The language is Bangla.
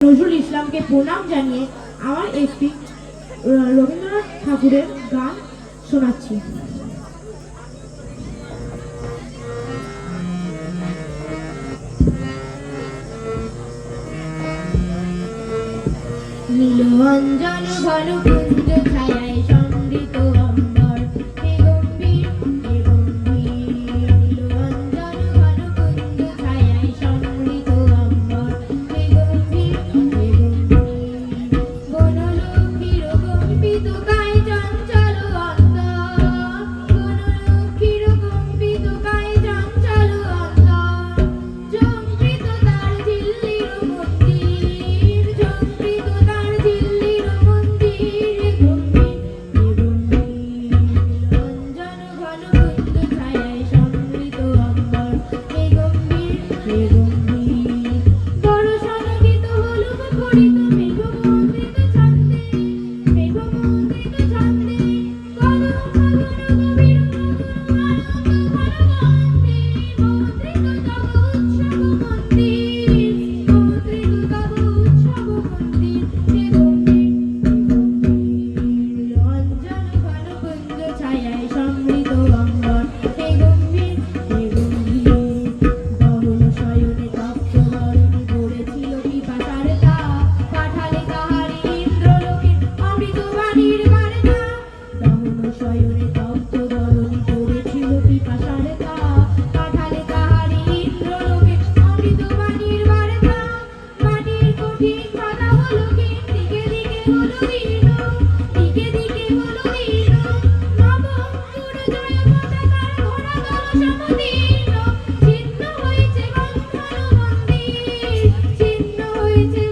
নজরুল ইসলামকে প্রণাম জানিয়ে আমার একটি রবীন্দ্রনাথ ঠাকুরের গান শোনাচ্ছি। নীল অঞ্জন ঘন কুঞ্জ ছায়ায় সমৃত অম্বর হে গম্ভীর হে গম্ভীর। নীল অঞ্জন ঘন কুঞ্জ ছায়ায় সমৃত অম্বর হে গম্ভীর হে গম্ভীর। বনলক্ষ্মীর কম্পিত কায় চঞ্চল অন্তর, বনলক্ষ্মীর কম্পিত কায় চঞ্চল অন্তর। ঝংকৃত তার ঝিল্লির মন্দির, ঝংকৃত তার ঝিল্লির মন্দির হে গম্ভীর হে গম্ভীর। অঞ্জন ঘন কুঞ্জ ছায়ায় সমৃত অম্বর হে গম্ভীর হে গম্ভীর। দর্শন গীত হল মুখরিত মেঘমন্ডিত ছন্দে, মেঘমন্ডিত ছন্দে। গগন গগন গভীর গগন আনন্দ ঘন মন্দির, মুদ্রিত তব উৎসব মন্দির, মুদ্রিত তব উৎসব মন্দির হে গম্ভীর হে গম্ভীর। অঞ্জন ঘন কুঞ্জ ছায়ায় সমৃত অম্বর হে গম্ভীর হে গম্ভীর। গহন শয়নে তপ্ত ধরণী পড়েছিল পিপাসার তাপ, পাঠালে তাহারি ইন্দ্রলোকে অমৃত বাণীর বার্তা। গহন শয়নে তপ্ত ধরণী পড়েছিল পিপাসার তাপ, পাঠালে তাহারি ইন্দ্রলোকে অমৃত বাণীর বার্তা। মাটির কঠিন পাতা হলো ক্ষীণ, দিকে দিকে হলো দীর্ণ, দিকে দিকে হলো দীর্ণ। নব অঙ্কুর জয় পতাকার ঘোড়া দল সমদীর্ণ। ছিন্ন হয়েছে বন্ধন মন্দির, ছিন্ন হয়েছে